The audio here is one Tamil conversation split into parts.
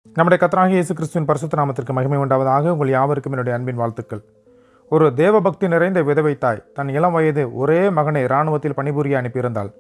நம்முடைய கர்த்தராகிய இயேசு கிறிஸ்துவின் பரிசுத்த நாமத்திற்கு மகிமை உண்டாவதாக. உங்கள் யாவருக்கும் என்னுடைய அன்பின் வாழ்த்துக்கள். ஒரு தேவபக்தி நிறைந்த விதவை தாய் தன் இளம் வயது ஒரே மகனை இராணுவத்தில் பணிபுரிய அனுப்பியிருந்தாள்.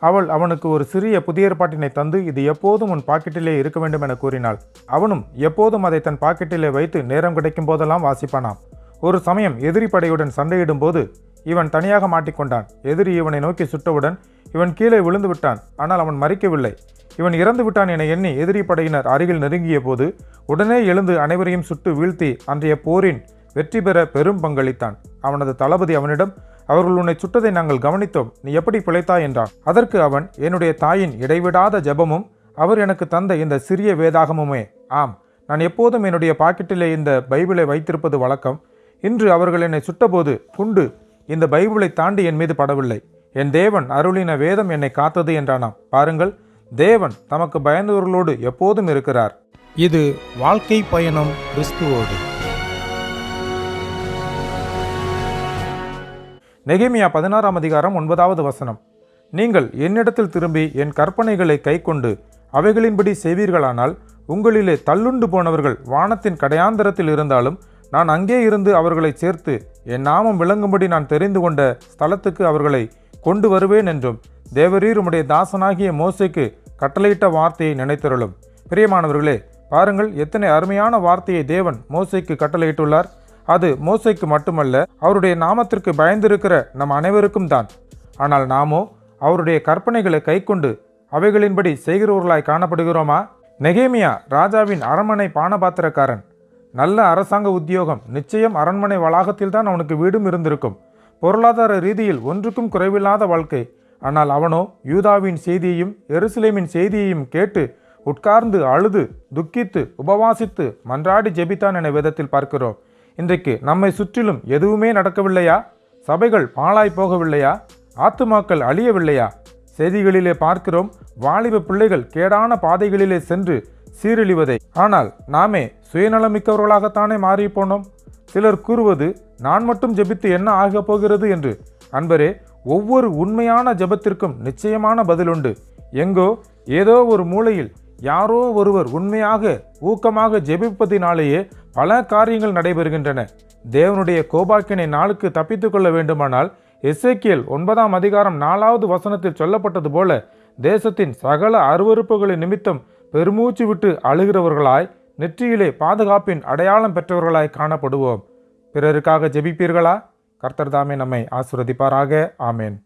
அவள் அவனுக்கு ஒரு சிறிய புதிய ஏற்பாட்டினை தந்து, இது எப்போதும் உன் பாக்கெட்டிலே இருக்க வேண்டும் என கூறினாள். அவனும் எப்போதும் அதை தன் பாக்கெட்டிலே வைத்து நேரம் கிடைக்கும் போதெல்லாம் வாசிப்பானாம். ஒரு சமயம் எதிரி படையுடன் சண்டையிடும் போது இவன் தனியாக மாட்டிக்கொண்டான். எதிரி இவனை நோக்கி சுட்டவுடன் இவன் கீழே விழுந்து விட்டான். ஆனால் அவன் மறிக்கவில்லை. இவன் இறந்து விட்டான் என எண்ணி எதிரி படையினர் அருகில் நெருங்கிய போது உடனே எழுந்து அனைவரையும் சுட்டு வீழ்த்தி அன்றைய போரின் வெற்றி பெற பெரும் பங்களித்தான். அவனது தளபதி அவனிடம், அவர்கள் உன்னை சுட்டதை நாங்கள் கவனித்தோம், நீ எப்படி பிழைத்தாய் என்றான். அதற்கு அவன், என்னுடைய தாயின் இடைவிடாத ஜெபமும் அவர் எனக்கு தந்த இந்த சிறிய வேதாகமுமே. ஆம், நான் எப்போதும் என்னுடைய பாக்கெட்டிலே இந்த பைபிளை வைத்திருப்பது வழக்கம். இன்று அவர்கள் என்னை சுட்டபோது குண்டு இந்த பைபிளை தாண்டி என் மீது படவில்லை. என் தேவன் அருளின வேதம் என்னை காத்தது என்றானாம். பாருங்கள், தேவன் தமக்கு பயந்தவர்களோடு எப்போதும் இருக்கிறார். இது வாழ்க்கை பயணம் கிறிஸ்துவோடு. நெகேமியா 16ஆம் அதிகாரம் 9வது வசனம். நீங்கள் என்னிடத்தில் திரும்பி என் கற்பனைகளை கைக்கொண்டு அவைகளின்படி செய்வீர்களானால் உங்களிலே தள்ளுண்டு போனவர்கள் வானத்தின் கடையாந்தரத்தில் இருந்தாலும் நான் அங்கே இருந்து அவர்களை சேர்த்து என் நாமம் விளங்கும்படி நான் தெரிந்து கொண்ட ஸ்தலத்துக்கு அவர்களை கொண்டு வருவேன் என்றும் தேவரீர் உம்முடைய தாசனாகிய மோசேக்கு கட்டளையிட்ட வார்த்தையை நினைத்தருளும். பிரியமானவர்களே, பாருங்கள், எத்தனை அருமையான வார்த்தையை தேவன் மோசேக்கு கட்டளையிட்டுள்ளார். அது மோசேக்கு மட்டுமல்ல, அவருடைய நாமத்திற்கு பயந்திருக்கிற நம் அனைவருக்கும் தான். ஆனால் நாமோ அவருடைய கற்பனைகளை கைக்கொண்டு அவைகளின்படி செய்கிறவர்களாய் காணப்படுகிறோமா? நெகேமியா ராஜாவின் அரண்மனை பானபாத்திரக்காரன். நல்ல அரசாங்க உத்தியோகம், நிச்சயம் அரண்மனை வளாகத்தில் தான் அவனுக்கு வீடும் இருந்திருக்கும். பொருளாதார ரீதியில் ஒன்றுக்கும் குறைவில்லாத வாழ்க்கை. ஆனால் அவனோ யூதாவின் செய்தியையும் எருசலேமின் செய்தியையும் கேட்டு உட்கார்ந்து அழுது துக்கித்து உபவாசித்து மன்றாடி ஜெபித்தான் என வேதத்தில் பார்க்கிறோம். இன்றைக்கு நம்மை சுற்றிலும் எதுவுமே நடக்கவில்லையா? சபைகள் பாழாய் போகவில்லையா? ஆத்துமாக்கள் அழியவில்லையா? செய்திகளிலே பார்க்கிறோம், வாலிப பிள்ளைகள் கேடான பாதைகளிலே சென்று சீரழிவதை. ஆனால் நாமே சுயநலமிக்கவர்களாகத்தானே மாறி போனோம். சிலர் கூறுவது, நான் மட்டும் ஜெபித்து என்ன ஆகப் போகிறது என்று. அன்பரே, ஒவ்வொரு உண்மையான ஜெபத்திற்கும் நிச்சயமான பதிலுண்டு. எங்கோ ஏதோ ஒரு மூலையில் யாரோ ஒருவர் உண்மையாக ஊக்கமாக ஜெபிப்பதினாலேயே பல காரியங்கள் நடைபெறுகின்றன. தேவனுடைய கோபாக்கினை நாளுக்கு தப்பித்து கொள்ள வேண்டுமானால் எசேக்கியேல் 9ஆம் அதிகாரம் 4வது வசனத்தில் சொல்லப்பட்டது போல தேசத்தின் சகல அருவருப்புகளின் நிமித்தம் பெருமூச்சு விட்டு அழுகிறவர்களாய், நெற்றியிலே பாதுகாப்பின் அடையாளம் பெற்றவர்களாய் காணப்படுவோம். பிறருக்காக ஜெபிப்பீர்களா? கர்த்தர் தாமே நம்மை ஆசீர்வதிப்பாராக. ஆமேன்.